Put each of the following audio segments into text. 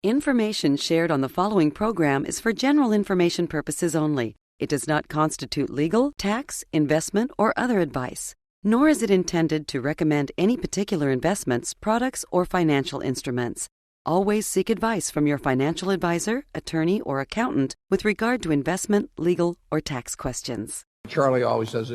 Information shared on the following program is for general information purposes only. It does not constitute legal, tax, investment, or other advice, nor is it intended to recommend any particular investments, products, or financial instruments. Always seek advice from your financial advisor, attorney, or accountant with regard to investment, legal, or tax questions. Charlie always says,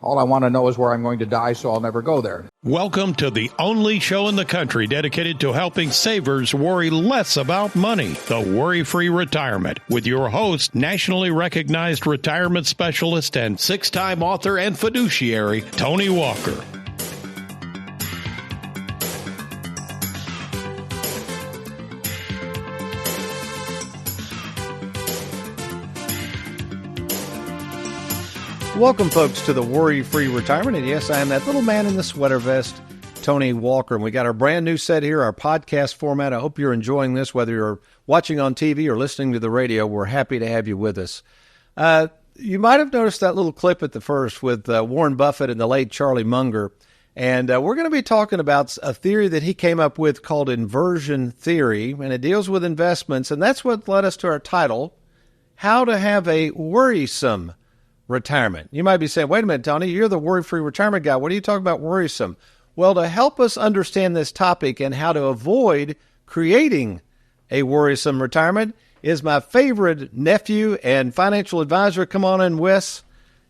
all I want to know is where I'm going to die, so I'll never go there. Welcome to the only show in the country dedicated to helping savers worry less about money, the Worry-Free Retirement, with your host, nationally recognized retirement specialist and six-time author and fiduciary, Tony Walker. Welcome, folks, to the Worry-Free Retirement. And yes, I am that little man in the sweater vest, Tony Walker. And we got our brand new set here, our podcast format. I hope you're enjoying this, whether you're watching on TV or listening to the radio. We're happy to have you with us. You might have noticed that little clip at the first with Warren Buffett and the late Charlie Munger. And we're going to be talking about a theory that he came up with called inversion theory, and it deals with investments. And that's what led us to our title, How to Have a Worrisome Retirement. You might be saying, wait a minute, Tony, you're the worry-free retirement guy. What are you talking about worrisome? Well, to help us understand this topic and how to avoid creating a worrisome retirement is my favorite nephew and financial advisor. Come on in, Wes.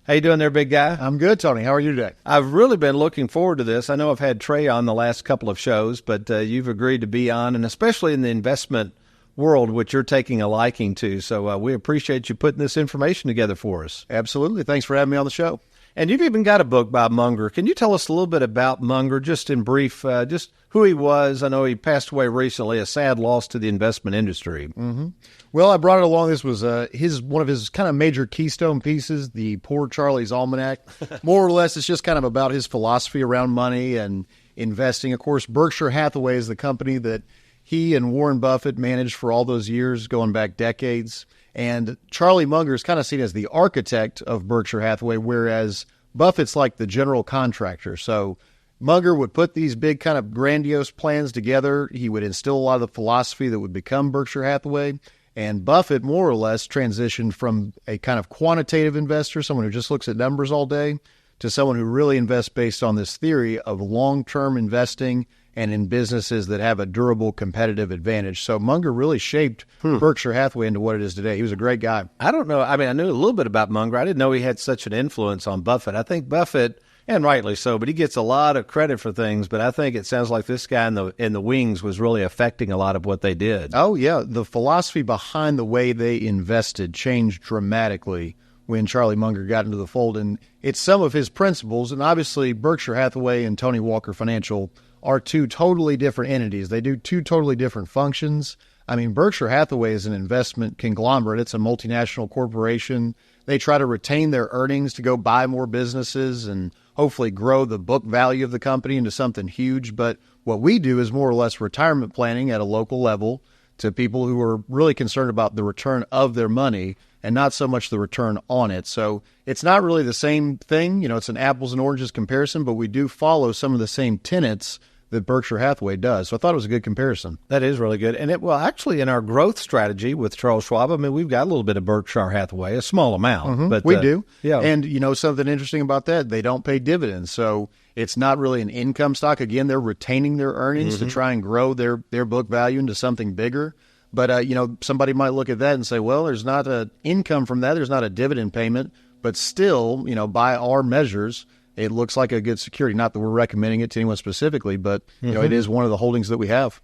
How you doing there, big guy? I'm good, Tony. How are you today? I've really been looking forward to this. I know I've had Trey on the last couple of shows, but you've agreed to be on, and especially in the investment world, which you're taking a liking to. So we appreciate you putting this information together for us. Absolutely. Thanks for having me on the show. And you've even got a book by Munger. Can you tell us a little bit about Munger, just in brief, just who he was? I know he passed away recently, a sad loss to the investment industry. Mm-hmm. Well, I brought it along. This was one of his kind of major keystone pieces, the Poor Charlie's Almanac. More or less, it's just kind of about his philosophy around money and investing. Of course, Berkshire Hathaway is the company that he and Warren Buffett managed for all those years, going back decades. And Charlie Munger is kind of seen as the architect of Berkshire Hathaway, whereas Buffett's like the general contractor. So Munger would put these big kind of grandiose plans together. He would instill a lot of the philosophy that would become Berkshire Hathaway. And Buffett more or less transitioned from a kind of quantitative investor, someone who just looks at numbers all day, to someone who really invests based on this theory of long-term investing and in businesses that have a durable competitive advantage. So Munger really shaped Berkshire Hathaway into what it is today. He was a great guy. I don't know. I mean, I knew a little bit about Munger. I didn't know he had such an influence on Buffett. I think Buffett, and rightly so, but he gets a lot of credit for things. But I think it sounds like this guy in the wings was really affecting a lot of what they did. Oh, yeah. The philosophy behind the way they invested changed dramatically when Charlie Munger got into the fold. And it's some of his principles. And obviously, Berkshire Hathaway and Tony Walker Financial are two totally different entities. They do two totally different functions. I mean, Berkshire Hathaway is an investment conglomerate. It's a multinational corporation. They try to retain their earnings to go buy more businesses and hopefully grow the book value of the company into something huge. But what we do is more or less retirement planning at a local level to people who are really concerned about the return of their money and not so much the return on it. So it's not really the same thing. It's an apples and oranges comparison, but we do follow some of the same tenets that Berkshire Hathaway does. So I thought it was a good comparison. That is really good. And actually in our growth strategy with Charles Schwab, I mean, we've got a little bit of Berkshire Hathaway, a small amount. Mm-hmm. But we do. Yeah. And something interesting about that, they don't pay dividends. So it's not really an income stock. Again, they're retaining their earnings to try and grow their book value into something bigger. But, somebody might look at that and say, well, there's not an income from that. There's not a dividend payment. But still, by our measures, it looks like a good security. Not that we're recommending it to anyone specifically, but it is one of the holdings that we have.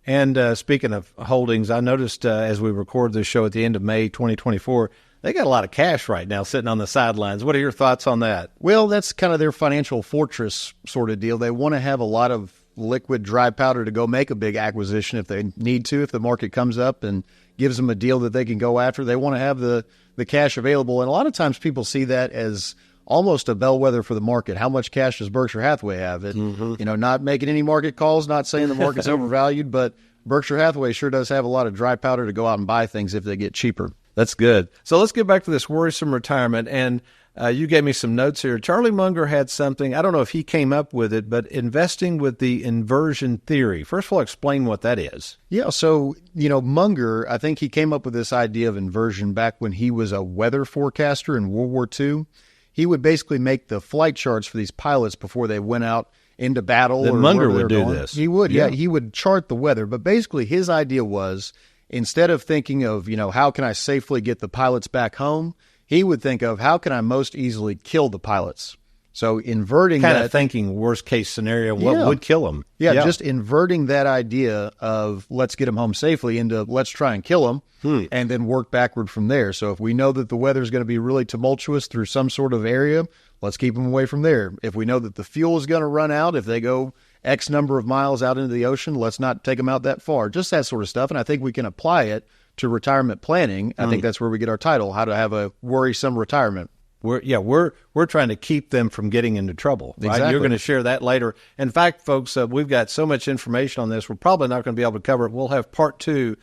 And speaking of holdings, I noticed as we record this show at the end of May 2024, they got a lot of cash right now sitting on the sidelines. What are your thoughts on that? Well, that's kind of their financial fortress sort of deal. They want to have a lot of liquid dry powder to go make a big acquisition if they need to, if the market comes up and gives them a deal that they can go after. They want to have the cash available. And a lot of times people see that as almost a bellwether for the market. How much cash does Berkshire Hathaway have? Not making any market calls, not saying the market's overvalued, but Berkshire Hathaway sure does have a lot of dry powder to go out and buy things if they get cheaper. That's good. So let's get back to this worrisome retirement. And You gave me some notes here. Charlie Munger had something, I don't know if he came up with it, but investing with the inversion theory. First of all, explain what that is. Yeah, so, Munger, I think he came up with this idea of inversion back when he was a weather forecaster in World War II. He would basically make the flight charts for these pilots before they went out into battle. Then Munger would do this. He would, yeah. He would chart the weather. But basically his idea was, instead of thinking of, how can I safely get the pilots back home, he would think of how can I most easily kill the pilots. So inverting kind of thinking worst case scenario, what would kill them? Yeah, just inverting that idea of let's get them home safely into let's try and kill them and then work backward from there. So if we know that the weather is going to be really tumultuous through some sort of area, let's keep them away from there. If we know that the fuel is going to run out, if they go X number of miles out into the ocean, let's not take them out that far. Just that sort of stuff. And I think we can apply it to retirement planning. I think that's where we get our title, how to have a worrisome retirement. We're trying to keep them from getting into trouble. Right? Exactly. You're going to share that later. In fact, folks, we've got so much information on this, we're probably not going to be able to cover it. We'll have part 2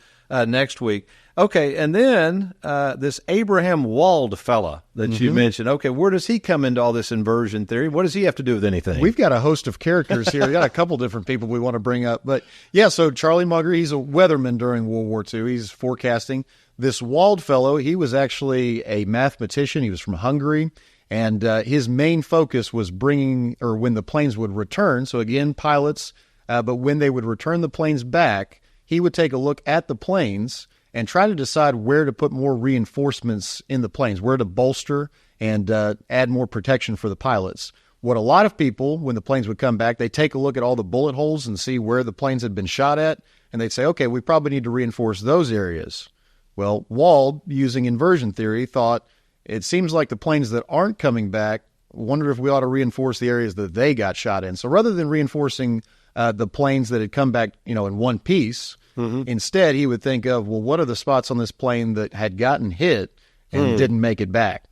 next week. Okay, and then this Abraham Wald fella that you mentioned. Okay, where does he come into all this inversion theory? What does he have to do with anything? We've got a host of characters here. We've got a couple different people we want to bring up. But yeah, so Charlie Munger, he's a weatherman during World War II. He's forecasting. This Wald fellow, he was actually a mathematician. He was from Hungary. And his main focus was when the planes would return. So again, pilots, but when they would return the planes back, he would take a look at the planes and try to decide where to put more reinforcements in the planes, where to bolster and add more protection for the pilots. What a lot of people, when the planes would come back, they take a look at all the bullet holes and see where the planes had been shot at, and they'd say, okay, we probably need to reinforce those areas. Well, Wald, using inversion theory, thought, it seems like the planes that aren't coming back, wonder if we ought to reinforce the areas that they got shot in. So rather than reinforcing the planes that had come back, in one piece, instead he would think of, well, what are the spots on this plane that had gotten hit and didn't make it back?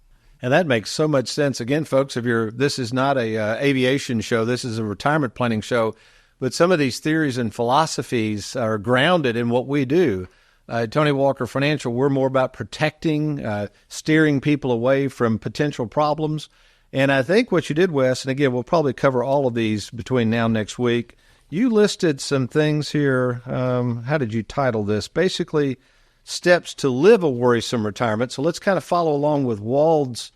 And that makes so much sense. Again, folks, this is not a aviation show, this is a retirement planning show, but some of these theories and philosophies are grounded in what we do. Tony Walker Financial, we're more about protecting, steering people away from potential problems. And I think what you did, Wes, and again, we'll probably cover all of these between now and next week, you listed some things here. How did you title this? Basically, steps to live a worrisome retirement. So let's kind of follow along with Wald's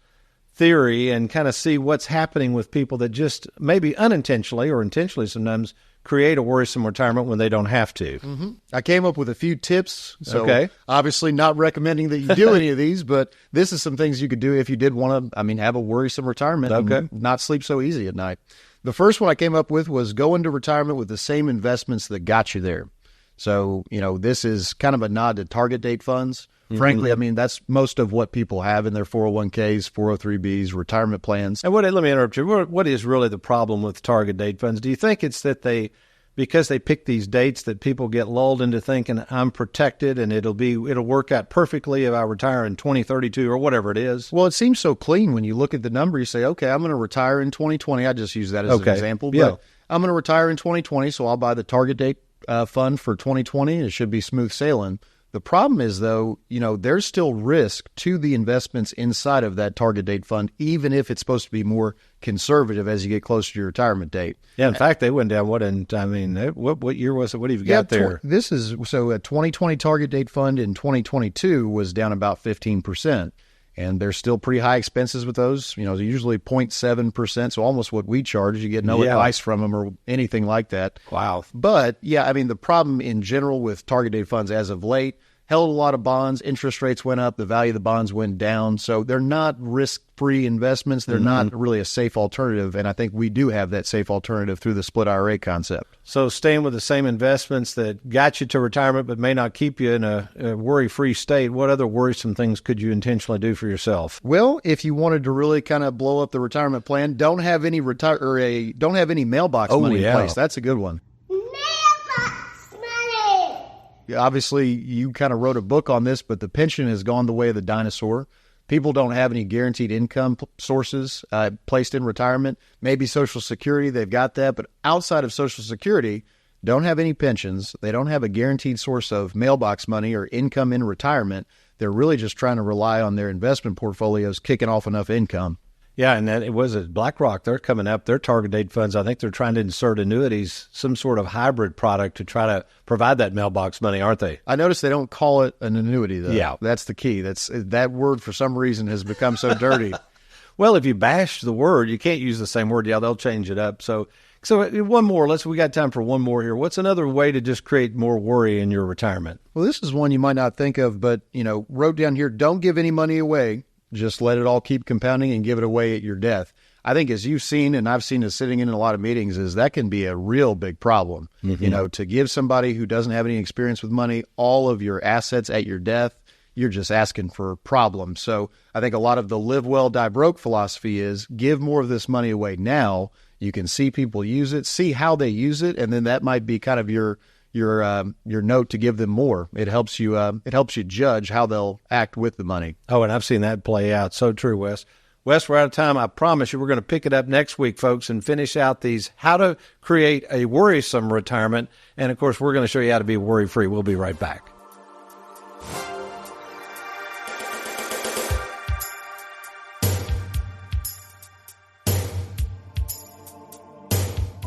theory and kind of see what's happening with people that just maybe unintentionally or intentionally sometimes create a worrisome retirement when they don't have to. I came up with a few tips. So obviously not recommending that you do any of these, but this is some things you could do if you did want to, have a worrisome retirement and not sleep so easy at night. The first one I came up with was go into retirement with the same investments that got you there. So, this is kind of a nod to target date funds. Frankly, that's most of what people have in their 401ks, 403bs, retirement plans. And let me interrupt you. What is really the problem with target date funds? Do you think it's that because they pick these dates that people get lulled into thinking I'm protected and it'll work out perfectly if I retire in 2032 or whatever it is? Well, it seems so clean when you look at the number. You say, okay, I'm going to retire in 2020. I just use that as an example. But I'm going to retire in 2020, so I'll buy the target date fund for 2020. It should be smooth sailing. The problem is, though, there's still risk to the investments inside of that target date fund, even if it's supposed to be more conservative as you get closer to your retirement date. Yeah, in fact, they went down. What year was it? What have you got there? This is a 2020 target date fund in 2022 was down about 15%. And there's still pretty high expenses with those, usually 0.7%. So almost what we charge. You get no advice from them or anything like that. Wow. But the problem in general with target date funds as of late, held a lot of bonds, interest rates went up, the value of the bonds went down. So they're not risk-free investments. They're not really a safe alternative. And I think we do have that safe alternative through the split IRA concept. So staying with the same investments that got you to retirement but may not keep you in a worry-free state, what other worrisome things could you intentionally do for yourself? Well, if you wanted to really kind of blow up the retirement plan, don't have any mailbox money in place. That's a good one. Obviously, you kind of wrote a book on this, but the pension has gone the way of the dinosaur. People don't have any guaranteed income sources placed in retirement. Maybe Social Security, they've got that. But outside of Social Security, don't have any pensions. They don't have a guaranteed source of mailbox money or income in retirement. They're really just trying to rely on their investment portfolios kicking off enough income. Yeah, and it was at BlackRock. They're coming up. Their target date funds, I think they're trying to insert annuities, some sort of hybrid product to try to provide that mailbox money, aren't they? I noticed they don't call it an annuity, though. Yeah. That's the key. That word, for some reason, has become so dirty. Well, if you bash the word, you can't use the same word. Yeah, they'll change it up. So one more. We got time for one more here. What's another way to just create more worry in your retirement? Well, this is one you might not think of, but, wrote down here, don't give any money away. Just let it all keep compounding and give it away at your death. I think, as you've seen, and I've seen it sitting in a lot of meetings, is that can be a real big problem. Mm-hmm. To give somebody who doesn't have any experience with money all of your assets at your death, you're just asking for problems. So I think a lot of the live well, die broke philosophy is give more of this money away now. You can see people use it, see how they use it, and then that might be kind of your note to give them more. It helps you judge how they'll act with the money. Oh, and I've seen that play out. So true, Wes. Wes, we're out of time. I promise you we're going to pick it up next week, folks, and finish out these how to create a worrisome retirement. And, of course, we're going to show you how to be worry-free. We'll be right back.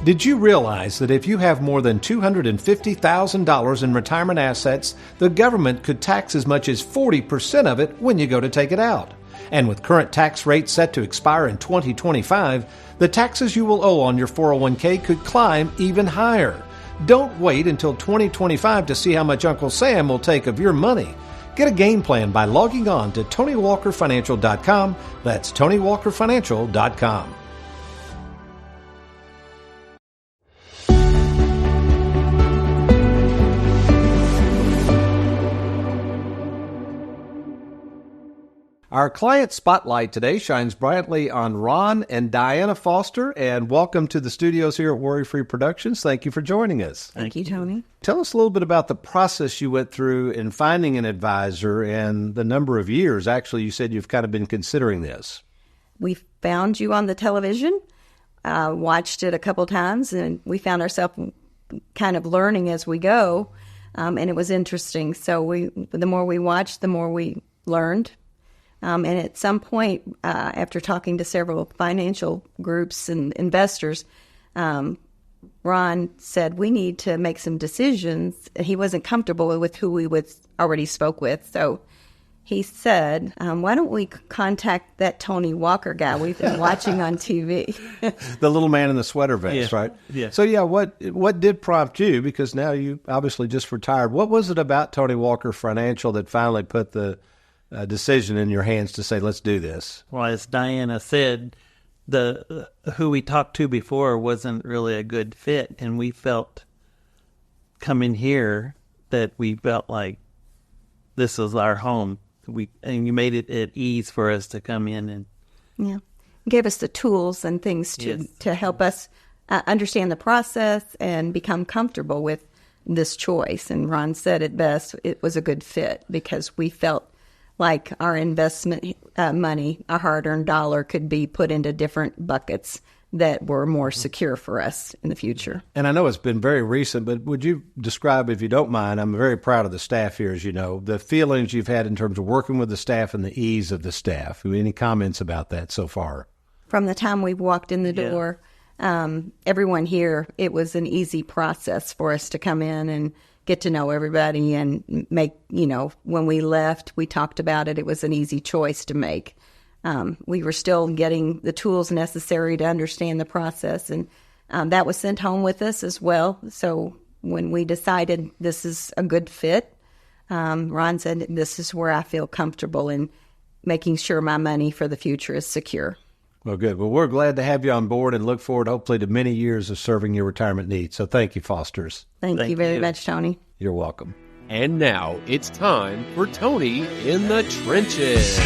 Did you realize that if you have more than $250,000 in retirement assets, the government could tax as much as 40% of it when you go to take it out? And with current tax rates set to expire in 2025, the taxes you will owe on your 401k could climb even higher. Don't wait until 2025 to see how much Uncle Sam will take of your money. Get a game plan by logging on to TonyWalkerFinancial.com. That's TonyWalkerFinancial.com. Our client spotlight today shines brightly on Ron and Diana Foster, and welcome to the studios here at Worry Free Productions. Thank you for joining us. Thank you, Tony. Tell us a little bit about the process you went through in finding an advisor and the number of years. Actually, you said you've kind of been considering this. We found you on the television, watched it a couple times, and we found ourselves kind of learning as we go, and it was interesting. So the more we watched, the more we learned. And at some point, after talking to several financial groups and investors, Ron said, we need to make some decisions. He wasn't comfortable with who we already spoke with. So he said, why don't we contact that Tony Walker guy we've been watching on TV? The little man in the sweater vest, yeah. right? Yeah. So, what did prompt you? Because now you obviously just retired. What was it about Tony Walker Financial that finally put the decision in your hands to say, let's do this? Well, as Diana said, the who we talked to before wasn't really a good fit, and we felt coming here that we felt like this was our home. And you made it at ease for us to come in and gave us the tools and things to help us understand the process and become comfortable with this choice. And Ron said it best, it was a good fit because we felt like our investment money, our hard-earned dollar, could be put into different buckets that were more secure for us in the future. And I know it's been very recent, but would you describe, if you don't mind, I'm very proud of the staff here, as you know, the feelings you've had in terms of working with the staff and the ease of the staff. Any comments about that so far? From the time we've walked in the door, everyone here, it was an easy process for us to come in and get to know everybody and make, when we left, we talked about it. It was an easy choice to make. We were still getting the tools necessary to understand the process, and that was sent home with us as well. So when we decided this is a good fit, Ron said, this is where I feel comfortable in making sure my money for the future is secure. Well, good. Well, we're glad to have you on board and look forward, hopefully, to many years of serving your retirement needs. So thank you, Fosters. Thank you very much, Tony. You're welcome. And now it's time for Tony in the Trenches.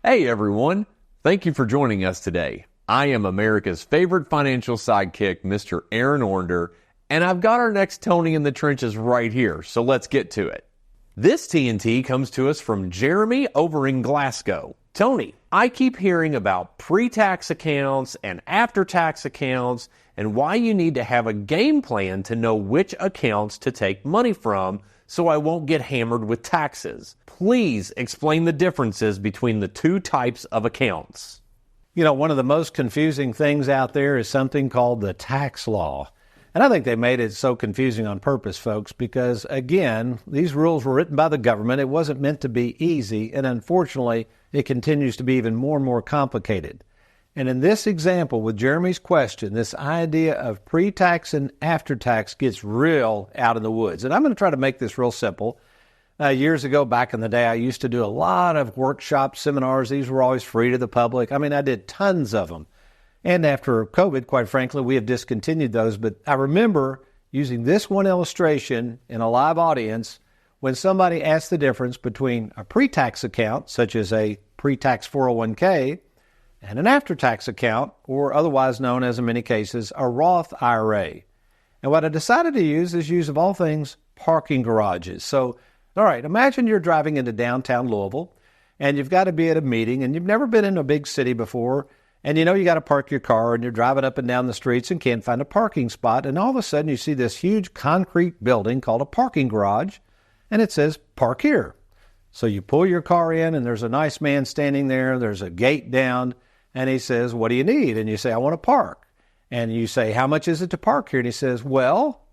Hey, everyone. Thank you for joining us today. I am America's favorite financial sidekick, Mr. Aaron Ornder, and I've got our next Tony in the Trenches right here, so let's get to it. This TNT comes to us from Jeremy over in Glasgow. Tony, I keep hearing about pre-tax accounts and after-tax accounts and why you need to have a game plan to know which accounts to take money from so I won't get hammered with taxes. Please explain the differences between the two types of accounts. You know, one of the most confusing things out there is something called the tax law. And I think they made it so confusing on purpose, folks, because, again, these rules were written by the government. It wasn't meant to be easy, and unfortunately, it continues to be even more and more complicated. And in this example, with Jeremy's question, this idea of pre-tax and after-tax gets real out in the woods. And I'm going to try to make this real simple. Years ago, back in the day, I used to do a lot of workshop seminars. These were always free to the public. I mean, I did tons of them. And after COVID, quite frankly, we have discontinued those. But I remember using this one illustration in a live audience when somebody asked the difference between a pre-tax account, such as a pre-tax 401k, and an after-tax account, or otherwise known as, in many cases, a Roth IRA. And what I decided to use is of all things, parking garages. So, all right, imagine you're driving into downtown Louisville, and you've got to be at a meeting, and you've never been in a big city before, and you know you got to park your car, and you're driving up and down the streets and can't find a parking spot, and all of a sudden you see this huge concrete building called a parking garage, and it says, park here. So you pull your car in, and there's a nice man standing there, there's a gate down, and he says, what do you need? And you say, I want to park. And you say, how much is it to park here? And he says, well,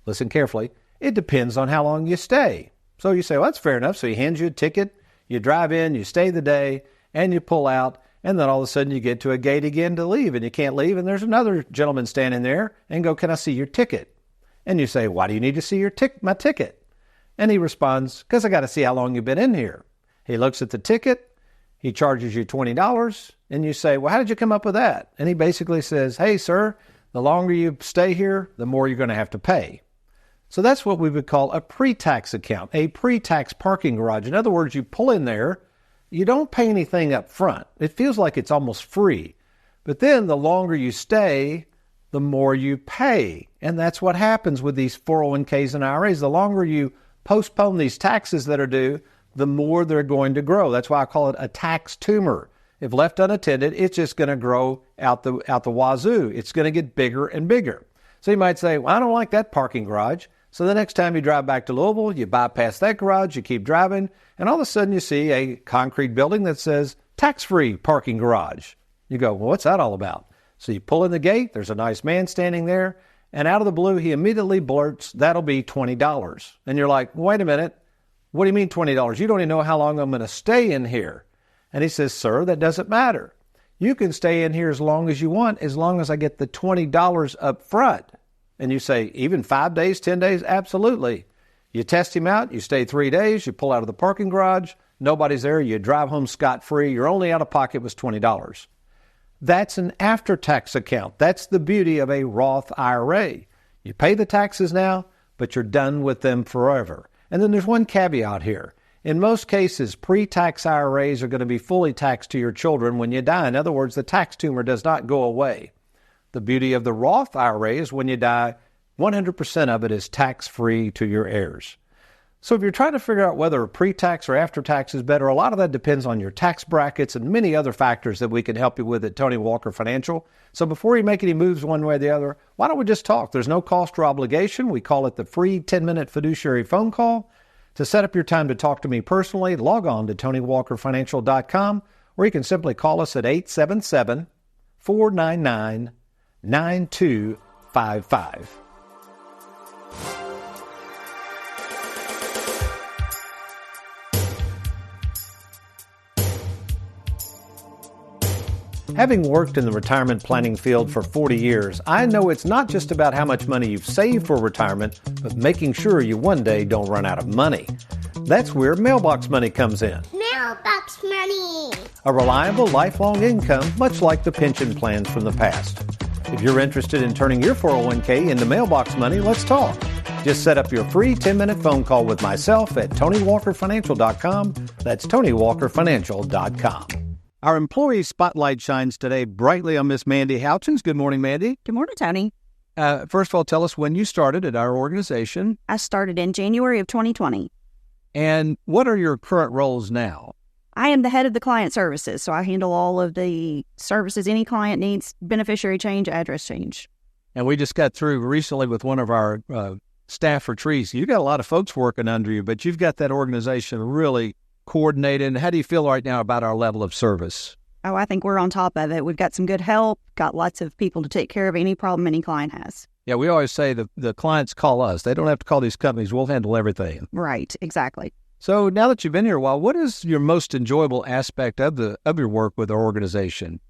listen carefully, it depends on how long you stay. So you say, well, that's fair enough. So he hands you a ticket, you drive in, you stay the day, and you pull out, and then all of a sudden you get to a gate again to leave, and you can't leave, and there's another gentleman standing there, and go, can I see your ticket? And you say, why do you need to see my ticket? And he responds, because I got to see how long you've been in here. He looks at the ticket, he charges you $20, and you say, well, how did you come up with that? And he basically says, hey, sir, the longer you stay here, the more you're going to have to pay. So that's what we would call a pre-tax account, a pre-tax parking garage. In other words, you pull in there, you don't pay anything up front. It feels like it's almost free. But then the longer you stay, the more you pay. And that's what happens with these 401ks and IRAs. The longer you postpone these taxes that are due, the more they're going to grow. That's why I call it a tax tumor. If left unattended, it's just going to grow out the wazoo. It's going to get bigger and bigger. So you might say, well, I don't like that parking garage. So the next time you drive back to Louisville, you bypass that garage, you keep driving, and all of a sudden you see a concrete building that says tax-free parking garage. You go, well, what's that all about? So you pull in the gate, there's a nice man standing there, and out of the blue, he immediately blurts, that'll be $20. And you're like, wait a minute, what do you mean $20? You don't even know how long I'm going to stay in here. And he says, sir, that doesn't matter. You can stay in here as long as you want, as long as I get the $20 up front. And you say, even 5 days, 10 days? Absolutely. You test him out, you stay 3 days, you pull out of the parking garage, nobody's there, you drive home scot-free, your only out-of-pocket was $20. That's an after-tax account. That's the beauty of a Roth IRA. You pay the taxes now, but you're done with them forever. And then there's one caveat here. In most cases, pre-tax IRAs are going to be fully taxed to your children when you die. In other words, the tax tumor does not go away. The beauty of the Roth IRA is when you die, 100% of it is tax-free to your heirs. So if you're trying to figure out whether pre-tax or after-tax is better, a lot of that depends on your tax brackets and many other factors that we can help you with at Tony Walker Financial. So before you make any moves one way or the other, why don't we just talk? There's no cost or obligation. We call it the free 10-minute fiduciary phone call. To set up your time to talk to me personally, log on to TonyWalkerFinancial.com, or you can simply call us at 877-499-9255. Having worked in the retirement planning field for 40 years, I know it's not just about how much money you've saved for retirement, but making sure you one day don't run out of money. That's where mailbox money comes in. Mailbox money! A reliable, lifelong income, much like the pension plans from the past. If you're interested in turning your 401k into mailbox money, let's talk. Just set up your free 10-minute phone call with myself at TonyWalkerFinancial.com. That's TonyWalkerFinancial.com. Our employee spotlight shines today brightly on Miss Mandy Houchins. Good morning, Mandy. Good morning, Tony. First of all, tell us when you started at our organization. I started in January of 2020. And what are your current roles now? I am the head of the client services, so I handle all of the services any client needs, beneficiary change, address change. And we just got through recently with one of our staff retreats. You've got a lot of folks working under you, but you've got that organization really coordinated. How do you feel right now about our level of service? Oh, I think we're on top of it. We've got some good help, got lots of people to take care of any problem any client has. Yeah, we always say the clients call us. They don't have to call these companies. We'll handle everything. Right, exactly. So now that you've been here a while, what is your most enjoyable aspect of your work with our organization?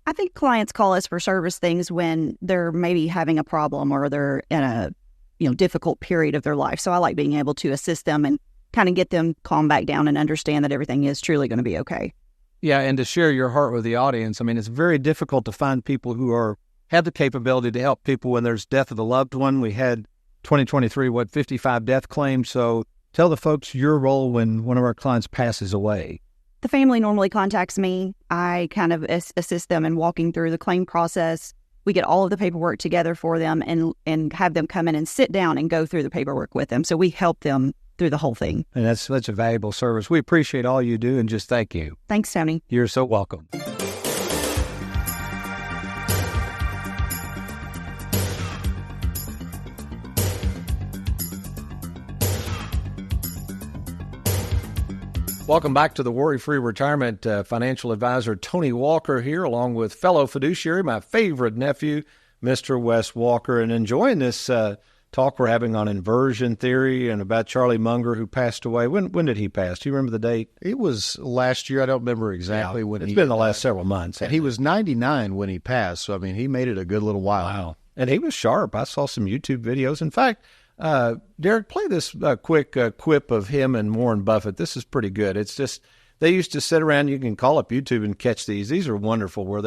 I think clients call us for service things when they're maybe having a problem or they're in a difficult period of their life. So I like being able to assist them and kind of get them calm back down and understand that everything is truly going to be okay. Yeah, and to share your heart with the audience. I mean, it's very difficult to find people who have the capability to help people when there's death of a loved one. We had 2023, 55 death claims. So tell the folks your role when one of our clients passes away. The family normally contacts me. I kind of assist them in walking through the claim process. We get all of the paperwork together for them and have them come in and sit down and go through the paperwork with them. So we help them through the whole thing. And that's such a valuable service. We appreciate all you do and just thank you. Thanks, Tony. You're so welcome. Welcome back to the Worry-Free Retirement. Financial advisor Tony Walker here, along with fellow fiduciary, my favorite nephew, Mr. Wes Walker, and enjoying this talk we're having on inversion theory and about Charlie Munger, who passed away. When did he pass? Do you remember the date? It was last year. I don't remember exactly when. It's been the last several months. And he was 99 when he passed, so I mean, he made it a good little while. Wow. And he was sharp. I saw some YouTube videos. In fact, Derek, play this quick quip of him and Warren Buffett. This is pretty good. It's just, they used to sit around, you can call up YouTube and catch these. These are wonderful, where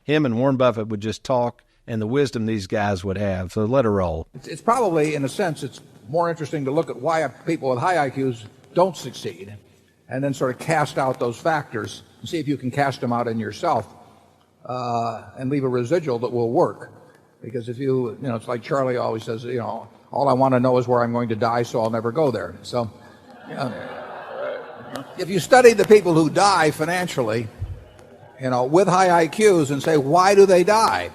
him and Warren Buffett would just talk and the wisdom these guys would have. So let her roll. It's probably, in a sense, it's more interesting to look at why people with high IQs don't succeed and then sort of cast out those factors and see if you can cast them out in yourself and leave a residual that will work. Because if it's like Charlie always says, all I want to know is where I'm going to die, so I'll never go there. So if you study the people who die financially, with high IQs and say, why do they die?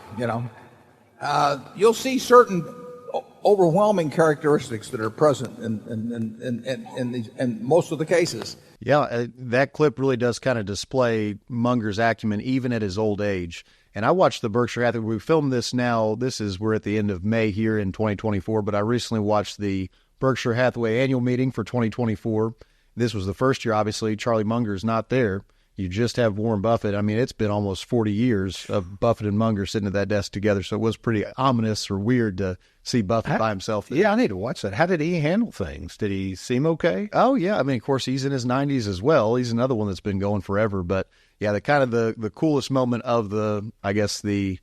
You'll see certain overwhelming characteristics that are present in most of the cases. Yeah, that clip really does kind of display Munger's acumen even at his old age. And I watched the Berkshire Hathaway. We filmed this now. We're at the end of May here in 2024, but I recently watched the Berkshire Hathaway annual meeting for 2024. This was the first year, obviously. Charlie Munger's not there. You just have Warren Buffett. I mean, it's been almost 40 years of Buffett and Munger sitting at that desk together, so it was pretty ominous or weird to see Buffett by himself there. Yeah, I need to watch that. How did he handle things? Did he seem okay? Oh, yeah. I mean, of course, he's in his 90s as well. He's another one that's been going forever, but yeah, the coolest moment of the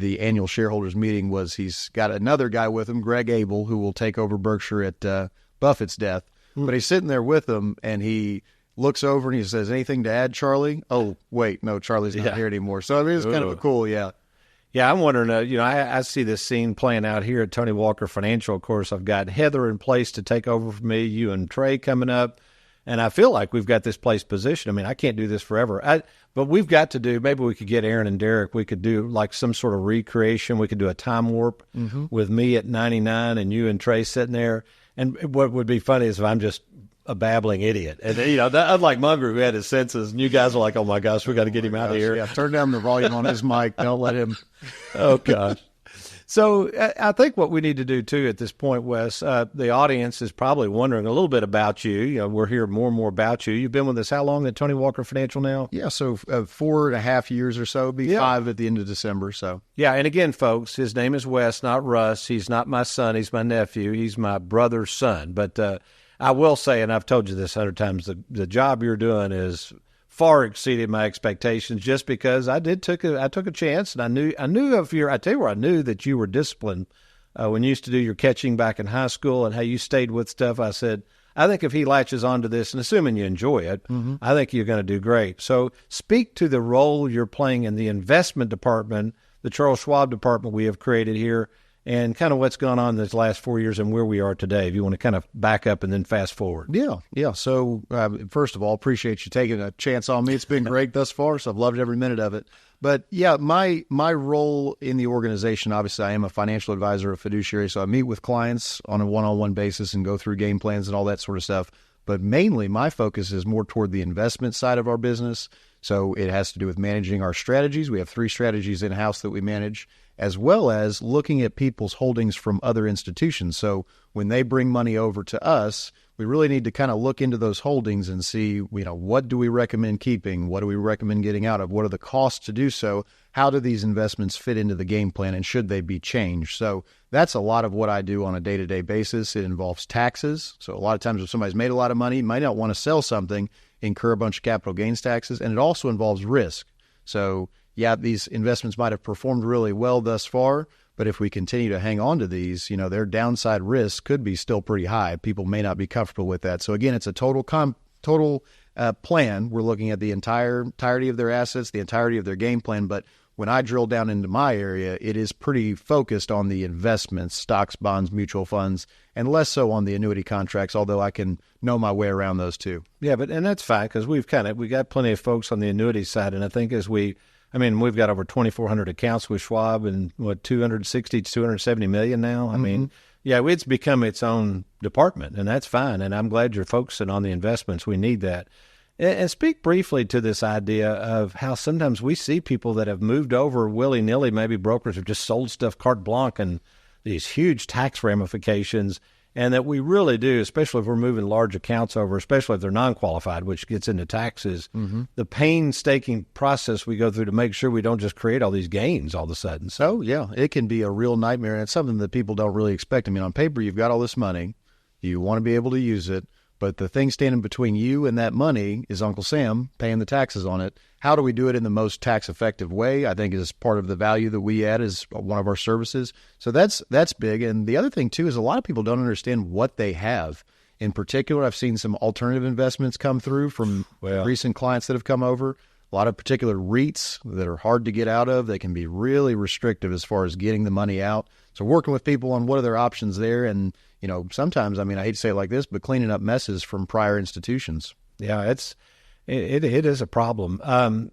annual shareholders meeting was he's got another guy with him, Greg Abel, who will take over Berkshire at Buffett's death. But he's sitting there with him, and he looks over and he says, "Anything to add, Charlie?" Oh, wait, no, Charlie's not here anymore. So I mean, it's kind of a cool, yeah. Yeah, I'm wondering, I see this scene playing out here at Tony Walker Financial. Of course, I've got Heather in place to take over for me, you and Trey coming up. And I feel like we've got this place positioned. I mean, I can't do this forever. But we've got to do, maybe we could get Aaron and Derek. We could do like some sort of recreation. We could do a time warp with me at 99 and you and Trey sitting there. And what would be funny is if I'm just a babbling idiot. And, unlike Munger, who had his senses, and you guys are like, oh, my gosh, we got to get him out of here. Yeah, turn down the volume on his mic. Don't let him. Oh, gosh. So I think what we need to do, too, at this point, Wes, the audience is probably wondering a little bit about you. We're hearing more and more about you. You've been with us how long at Tony Walker Financial now? Yeah, so 4.5 years or so. Be 5 at the end of December. So yeah, and again, folks, his name is Wes, not Russ. He's not my son. He's my nephew. He's my brother's son. But I will say, and I've told you this 100 times, the job you're doing is far exceeded my expectations, just because I took a chance, and I knew I tell you where I knew that you were disciplined when you used to do your catching back in high school and how you stayed with stuff. I said, I think if he latches onto this, and assuming you enjoy it, I think you're going to do great. So speak to the role you're playing in the investment department, the Charles Schwab department we have created here, and kind of what's gone on this last 4 years and where we are today, if you want to kind of back up and then fast forward. Yeah. So, first of all, appreciate you taking a chance on me. It's been great thus far, so I've loved every minute of it. But yeah, my role in the organization, obviously I am a financial advisor, a fiduciary, so I meet with clients on a one-on-one basis and go through game plans and all that sort of stuff. But mainly my focus is more toward the investment side of our business. So it has to do with managing our strategies. We have 3 strategies in-house that we manage, as well as looking at people's holdings from other institutions. So when they bring money over to us, we really need to kind of look into those holdings and see, what do we recommend keeping? What do we recommend getting out of? What are the costs to do so? How do these investments fit into the game plan, and should they be changed? So that's a lot of what I do on a day-to-day basis. It involves taxes. So a lot of times if somebody's made a lot of money, might not want to sell something, incur a bunch of capital gains taxes, and it also involves risk. So yeah, these investments might have performed really well thus far, but if we continue to hang on to these, their downside risk could be still pretty high. People may not be comfortable with that. So again, it's a total plan. We're looking at the entirety of their assets, the entirety of their game plan. But when I drill down into my area, it is pretty focused on the investments, stocks, bonds, mutual funds, and less so on the annuity contracts, although I can know my way around those too. Yeah, and that's fine, because we got plenty of folks on the annuity side. And I think we've got over 2,400 accounts with Schwab, and 260 to 270 million now. I mean, yeah, it's become its own department, and that's fine. And I'm glad you're focusing on the investments. We need that. And speak briefly to this idea of how sometimes we see people that have moved over willy-nilly, maybe brokers have just sold stuff carte blanche, and these huge tax ramifications, and that we really do, especially if we're moving large accounts over, especially if they're non-qualified, which gets into taxes, the painstaking process we go through to make sure we don't just create all these gains all of a sudden. So yeah, it can be a real nightmare, and it's something that people don't really expect. I mean, on paper, you've got all this money, you want to be able to use it, but the thing standing between you and that money is Uncle Sam paying the taxes on it. How do we do it in the most tax-effective way? I think is part of the value that we add as one of our services. So that's big. And the other thing, too, is a lot of people don't understand what they have. In particular, I've seen some alternative investments come through from recent clients that have come over. A lot of particular REITs that are hard to get out of. They can be really restrictive as far as getting the money out. So working with people on what are their options there, and sometimes, I hate to say it like this, but cleaning up messes from prior institutions. Yeah, it is a problem.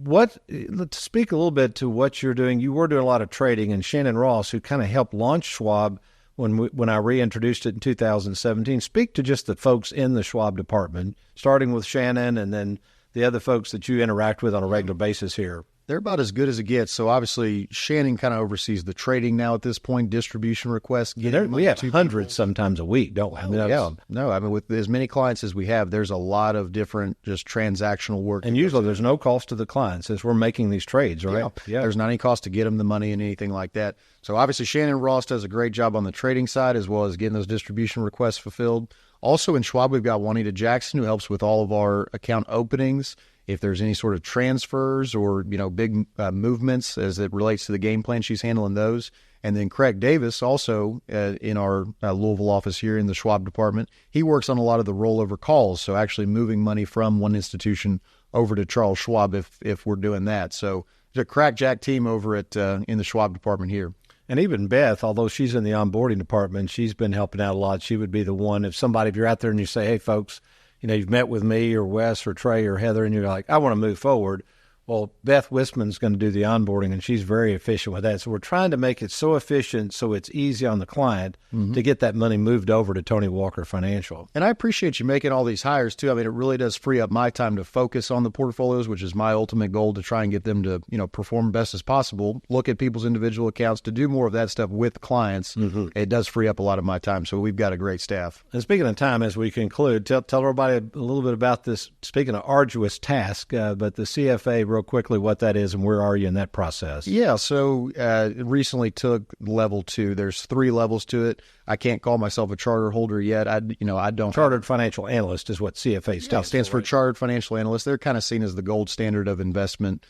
Let's speak a little bit to what you're doing. You were doing a lot of trading, and Shannon Ross, who kind of helped launch Schwab when I reintroduced it in 2017. Speak to just the folks in the Schwab department, starting with Shannon and then the other folks that you interact with on a regular basis here. They're about as good as it gets. So obviously, Shannon kind of oversees the trading now at this point, distribution requests. We have hundreds sometimes a week, don't we? With as many clients as we have, there's a lot of different just transactional work. And usually there's no cost to the clients as we're making these trades, right? Yeah. There's not any cost to get them the money and anything like that. So obviously, Shannon Ross does a great job on the trading side as well as getting those distribution requests fulfilled. Also in Schwab, we've got Juanita Jackson, who helps with all of our account openings. If there's any sort of transfers or, big movements as it relates to the game plan, she's handling those. And then Craig Davis, also in our Louisville office here in the Schwab department, he works on a lot of the rollover calls, so actually moving money from one institution over to Charles Schwab if we're doing that. So there's a crackjack team over at in the Schwab department here. And even Beth, although she's in the onboarding department, she's been helping out a lot. She would be the one, if you're out there and you say, hey, folks, you've met with me or Wes or Trey or Heather, and you're like, I want to move forward. Well, Beth Wisman's going to do the onboarding, and she's very efficient with that. So we're trying to make it so efficient so it's easy on the client to get that money moved over to Tony Walker Financial. And I appreciate you making all these hires, too. It really does free up my time to focus on the portfolios, which is my ultimate goal, to try and get them to, perform best as possible, look at people's individual accounts, to do more of that stuff with clients. It does free up a lot of my time. So we've got a great staff. And speaking of time, as we conclude, tell everybody a little bit about this, speaking of arduous task, but the CFA, real quickly, what that is and where are you in that process? Yeah, so recently took level 2. There's 3 levels to it. I can't call myself a charter holder yet. I don't. Chartered Financial Analyst is what CFA stands for. Stands for Chartered Financial Analyst. They're kind of seen as the gold standard of investment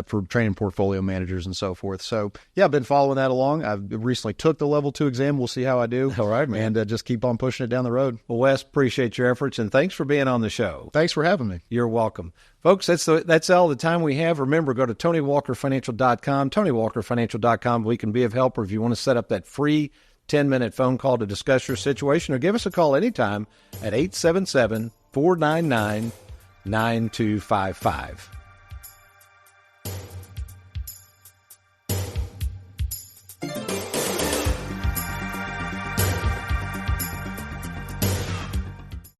for training portfolio managers and so forth. So, yeah, I've been following that along. I've recently took the level 2 exam. We'll see how I do. All right, man. And just keep on pushing it down the road. Well, Wes, appreciate your efforts, and thanks for being on the show. Thanks for having me. You're welcome. Folks, that's all the time we have. Remember, go to TonyWalkerFinancial.com, TonyWalkerFinancial.com. We can be of help, or if you want to set up that free 10-minute phone call to discuss your situation, or give us a call anytime at 877-499-9255.